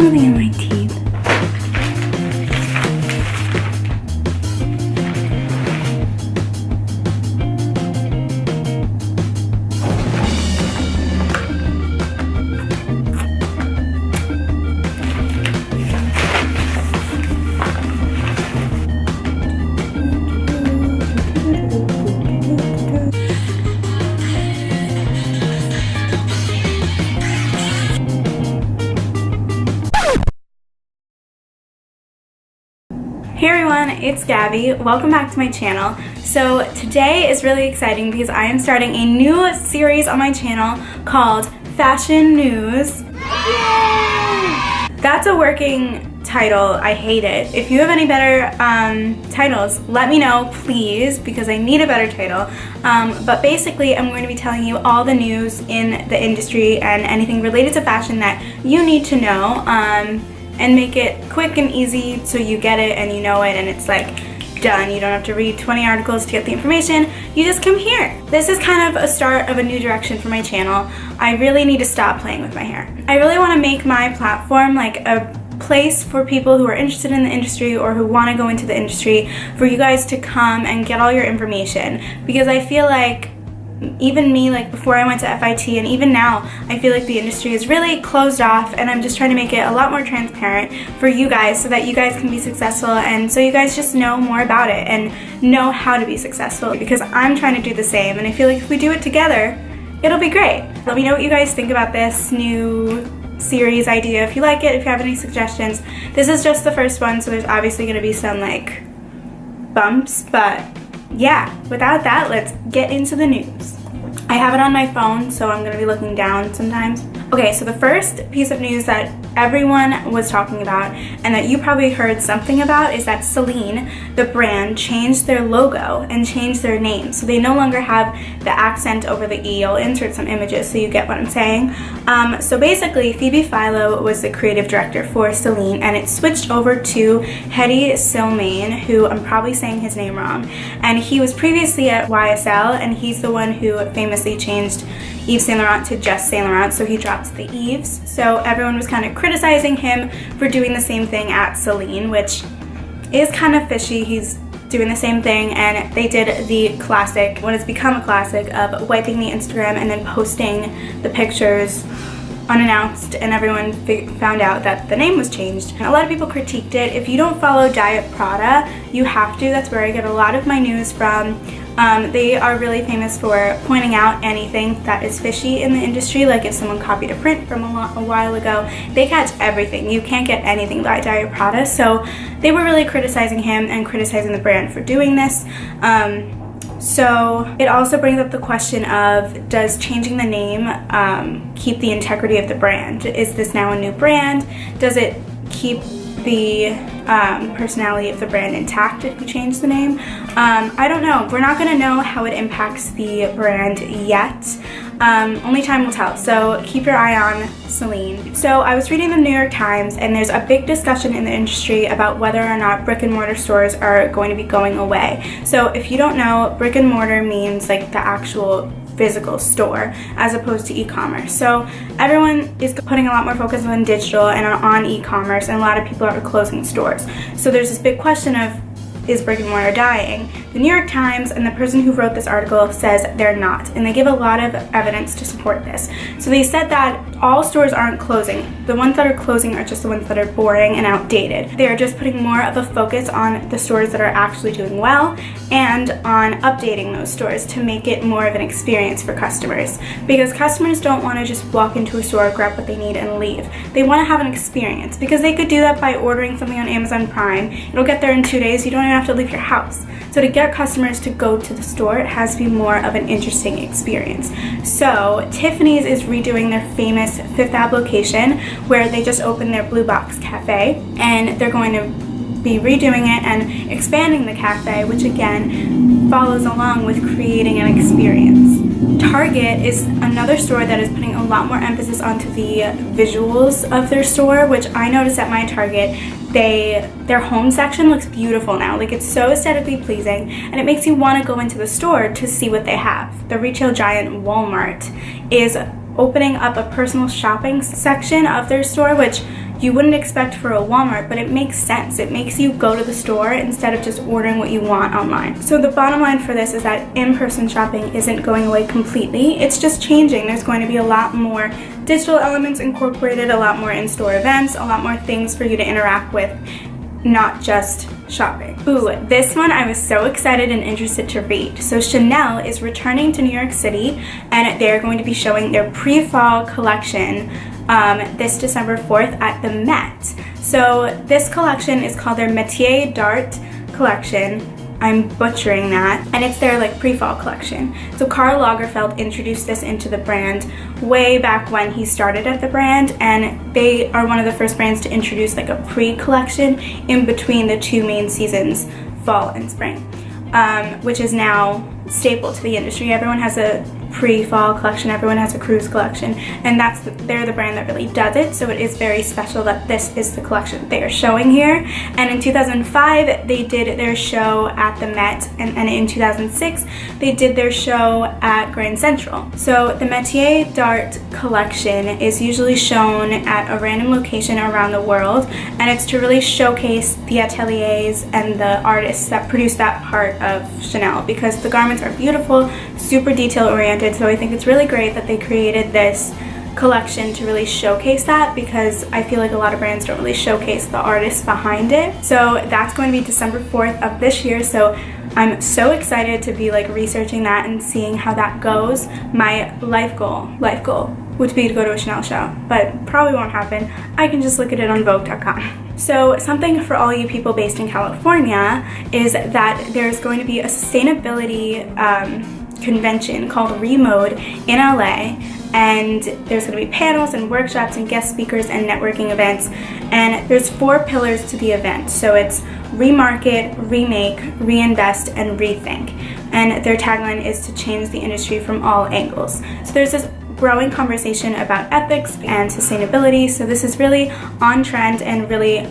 something in my teeth. Hey everyone, it's Gabby. Welcome back to my channel. So today is really exciting because I am starting a new series on my channel called Fashion News. Yay! That's a working title. I hate it. If you have any better titles, let me know, please, because I need a better title. But basically, I'm going to be telling you all the news in the industry and anything related to fashion that you need to know. And make it quick and easy so you get it and you know it and it's like done. You don't have to read 20 articles to get the information. You just come here. This is kind of a start of a new direction for my channel. I really need to stop playing with my hair. I really want to make my platform like a place for people who are interested in the industry or who want to go into the industry, for you guys to come and get all your information, because I feel like even me, like before I went to FIT and even now, I feel like the industry is really closed off, and I'm just trying to make it a lot more transparent for you guys so that you guys can be successful and so you guys just know more about it and know how to be successful, because I'm trying to do the same and I feel like if we do it together, it'll be great. Let me know what you guys think about this new series idea, if you like it, if you have any suggestions. This is just the first one, so there's obviously going to be some like bumps, but yeah, without that, let's get into the news. I have it on my phone, so I'm going to be looking down sometimes. Okay, so the first piece of news that everyone was talking about and that you probably heard something about is that Celine, the brand, changed their logo and changed their name. So they no longer have the accent over the E. I'll insert some images so you get what I'm saying. So basically, Phoebe Philo was the creative director for Celine, and it switched over to Hedi Slimane, who I'm probably saying his name wrong. And he was previously at YSL, and he's the one who famously changed Yves Saint Laurent to just Saint Laurent, so he dropped the Yves. So everyone was kind of criticizing him for doing the same thing at Celine, which is kind of fishy. He's doing the same thing, and they did the classic, what has become a classic, of wiping the Instagram and then posting the pictures unannounced, and everyone found out that the name was changed. And a lot of people critiqued it. If you don't follow Diet Prada, you have to. That's where I get a lot of my news from. They are really famous for pointing out anything that is fishy in the industry, like if someone copied a print from a while ago, they catch everything. You can't get anything by Diet Prada, so they were really criticizing him and criticizing the brand for doing this. So it also brings up the question of, does changing the name keep the integrity of the brand? Is this now a new brand? Does it keep the personality of the brand intact if you change the name? I don't know. We're not going to know how it impacts the brand yet. Only time will tell, so keep your eye on Celine. So I was reading the New York Times, and there's a big discussion in the industry about whether or not brick and mortar stores are going to be going away. So if you don't know, brick and mortar means like the actual physical store as opposed to e-commerce. So everyone is putting a lot more focus on digital and on e-commerce, and a lot of people are closing stores. So there's this big question of, is brick and mortar dying? The New York Times and the person who wrote this article says they're not, and they give a lot of evidence to support this. So they said that all stores aren't closing. The ones that are closing are just the ones that are boring and outdated. They are just putting more of a focus on the stores that are actually doing well and on updating those stores to make it more of an experience for customers, because customers don't want to just walk into a store, grab what they need, and leave. They want to have an experience, because they could do that by ordering something on Amazon Prime. It'll get there in 2 days. You don't even have to leave your house. So to get customers to go to the store, it has to be more of an interesting experience. So Tiffany's is redoing their famous Fifth Ave location, where they just opened their Blue Box Cafe, and they're going to be redoing it and expanding the cafe, which again follows along with creating an experience. Target is another store that is putting a lot more emphasis onto the visuals of their store, which I noticed at my Target. Their home section looks beautiful now. Like, it's so aesthetically pleasing, and it makes you want to go into the store to see what they have. The retail giant Walmart is opening up a personal shopping section of their store, which you wouldn't expect for a Walmart, but it makes sense. It makes you go to the store instead of just ordering what you want online. So the bottom line for this is that in-person shopping isn't going away completely. It's just changing. There's going to be a lot more digital elements incorporated, a lot more in-store events, a lot more things for you to interact with, not just shopping. Ooh, this one I was so excited and interested to read. So Chanel is returning to New York City, and they're going to be showing their pre-fall collection this December 4th at the Met. So this collection is called their Métier d'Art collection. I'm butchering that, and it's their like pre-fall collection. So Karl Lagerfeld introduced this into the brand way back when he started at the brand, and they are one of the first brands to introduce like a pre-collection in between the two main seasons, fall and spring, which is now staple to the industry. Everyone has a pre-fall collection, everyone has a cruise collection, and they're the brand that really does it. So it is very special that this is the collection they are showing here. And in 2005 they did their show at the Met, and in 2006 they did their show at Grand Central. So the Métier d'Art collection is usually shown at a random location around the world, and it's to really showcase the ateliers and the artists that produce that part of Chanel, because the garments are beautiful, super detail oriented. So I think it's really great that they created this collection to really showcase that, because I feel like a lot of brands don't really showcase the artists behind it. So that's going to be December 4th of this year. So I'm so excited to be like researching that and seeing how that goes. My life goal would be to go to a Chanel show, but probably won't happen. I can just look at it on Vogue.com. So something for all you people based in California is that there's going to be a sustainability convention called Remode in LA, and there's going to be panels and workshops and guest speakers and networking events, and there's 4 pillars to the event. So it's remarket, remake, reinvest, and rethink, and their tagline is to change the industry from all angles. So there's this growing conversation about ethics and sustainability, so this is really on trend and really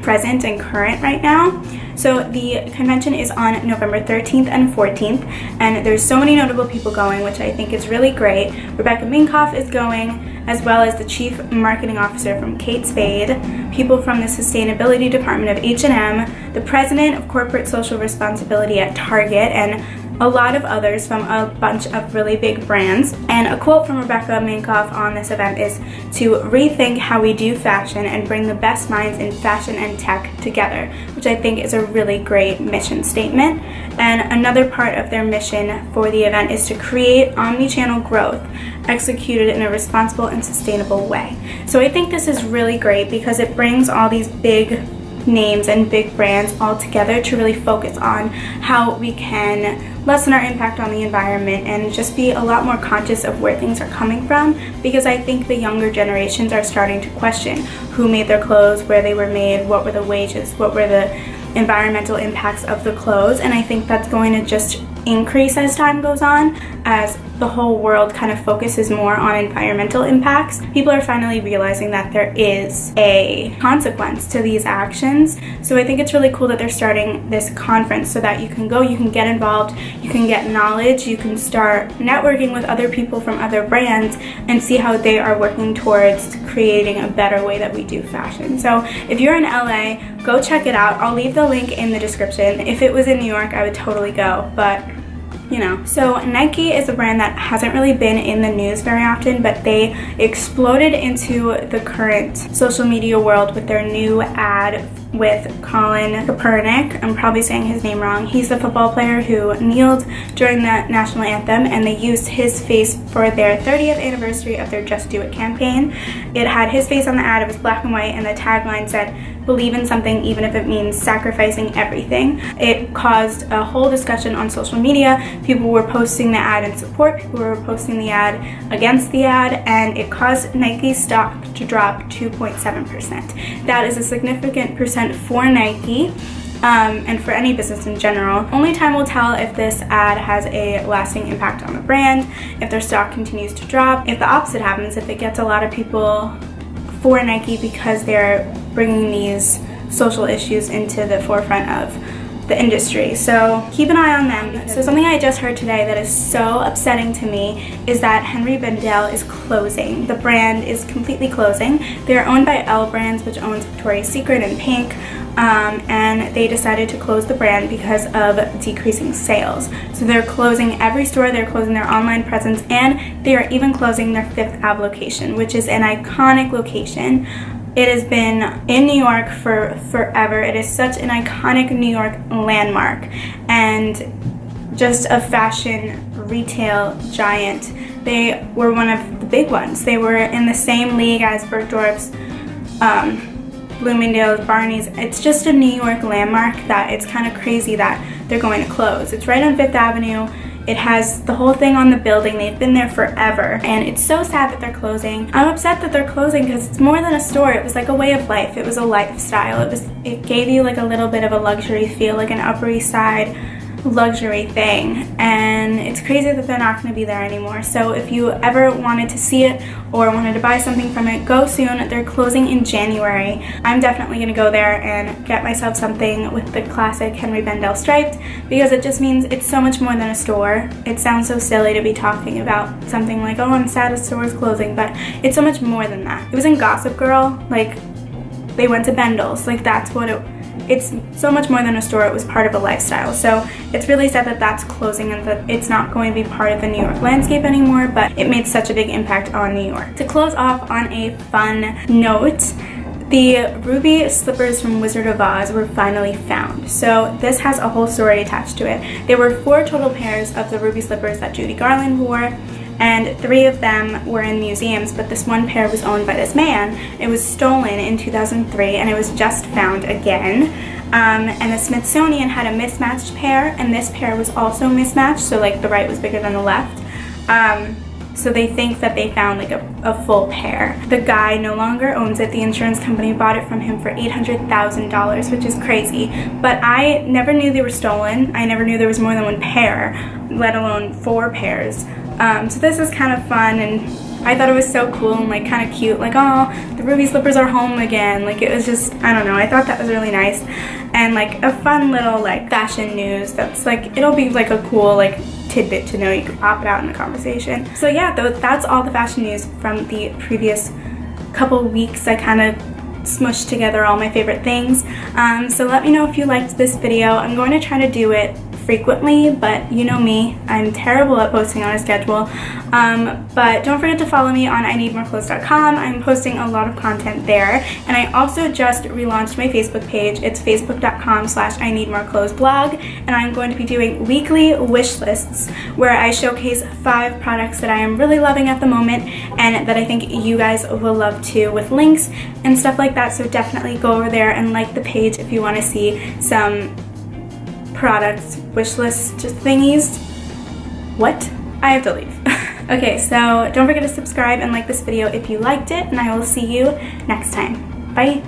present and current right now. So the convention is on November 13th and 14th, and there's so many notable people going, which I think is really great. Rebecca Minkoff is going, as well as the Chief Marketing Officer from Kate Spade, people from the Sustainability Department of H&M, the President of Corporate Social Responsibility at Target, and a lot of others from a bunch of really big brands. And a quote from Rebecca Minkoff on this event is to rethink how we do fashion and bring the best minds in fashion and tech together, which I think is a really great mission statement. And another part of their mission for the event is to create omni-channel growth executed in a responsible and sustainable way. So I think this is really great because it brings all these big names and big brands all together to really focus on how we can lessen our impact on the environment and just be a lot more conscious of where things are coming from, because I think the younger generations are starting to question who made their clothes, where they were made, what were the wages, what were the environmental impacts of the clothes, and I think that's going to just increase as time goes on, as the whole world kind of focuses more on environmental impacts. People are finally realizing that there is a consequence to these actions. So I think it's really cool that they're starting this conference so that you can go, you can get involved, you can get knowledge, you can start networking with other people from other brands and see how they are working towards creating a better way that we do fashion. So if you're in LA, go check it out. I'll leave the link in the description. If it was in New York, I would totally go, but you know. So Nike is a brand that hasn't really been in the news very often, but they exploded into the current social media world with their new ad with Colin Kaepernick. I'm probably saying his name wrong. He's the football player who kneeled during the national anthem, and they used his face for their 30th anniversary of their Just Do It campaign. It had his face on the ad, it was black and white, and the tagline said, "Believe in something even if it means sacrificing everything." It caused a whole discussion on social media. People were posting the ad in support, people were posting the ad against the ad, and it caused Nike's stock to drop 2.7%. That is a significant percent for Nike. And for any business in general. Only time will tell if this ad has a lasting impact on the brand, if their stock continues to drop, if the opposite happens, if it gets a lot of people for Nike because they're bringing these social issues into the forefront of the industry, so keep an eye on them. So something I just heard today that is so upsetting to me is that Henri Bendel is closing. The brand is completely closing. They are owned by L Brands, which owns Victoria's Secret and Pink, and they decided to close the brand because of decreasing sales. So they're closing every store, they're closing their online presence, and they are even closing their Fifth Ave location, which is an iconic location. It has been in New York for forever. It is such an iconic New York landmark and just a fashion retail giant. They were one of the big ones. They were in the same league as Bergdorf's, Bloomingdale's, Barney's. It's just a New York landmark that it's kind of crazy that they're going to close. It's right on Fifth Avenue. It has the whole thing on the building. They've been there forever, and it's so sad that they're closing. I'm upset that they're closing because it's more than a store. It was like a way of life. It was a lifestyle. It gave you like a little bit of a luxury feel, like an Upper East Side luxury thing, and it's crazy that they're not going to be there anymore. So if you ever wanted to see it or wanted to buy something from it, go soon. They're closing in January. I'm definitely going to go there and get myself something with the classic Henri Bendel striped, because it just means it's so much more than a store. It sounds so silly to be talking about something like, oh, I'm sad a store is closing, but it's so much more than that. It was in Gossip Girl, like they went to Bendel's, like that's what it's so much more than a store. It was part of a lifestyle. So it's really sad that that's closing and that it's not going to be part of the New York landscape anymore, but it made such a big impact on New York. To close off on a fun note, the ruby slippers from Wizard of Oz were finally found. So this has a whole story attached to it. There were 4 total pairs of the ruby slippers that Judy Garland wore, and 3 of them were in museums, but this one pair was owned by this man. It was stolen in 2003, and it was just found again. And the Smithsonian had a mismatched pair, and this pair was also mismatched, so like the right was bigger than the left. So they think that they found like a full pair. The guy no longer owns it. The insurance company bought it from him for $800,000, which is crazy. But I never knew they were stolen. I never knew there was more than one pair, let alone 4 pairs. So this is kind of fun, and I thought it was so cool and like kind of cute, like, oh, the ruby slippers are home again. Like it was just, I don't know, I thought that was really nice and like a fun little like fashion news that's like, it'll be like a cool like tidbit to know. You could pop it out in the conversation. So yeah, that's all the fashion news from the previous couple weeks. I kind of smushed together all my favorite things. So let me know if you liked this video. I'm going to try to do it frequently, but you know me, I'm terrible at posting on a schedule. But don't forget to follow me on ineedmoreclothes.com. I'm posting a lot of content there, and I also just relaunched my Facebook page. It's facebook.com/ineedmoreclothesblog, and I'm going to be doing weekly wish lists where I showcase 5 products that I am really loving at the moment and that I think you guys will love too, with links and stuff like that. So definitely go over there and like the page if you want to see some products wish list thingies. What? I have to leave. Okay, so don't forget to subscribe and like this video if you liked it, and I will see you next time. Bye.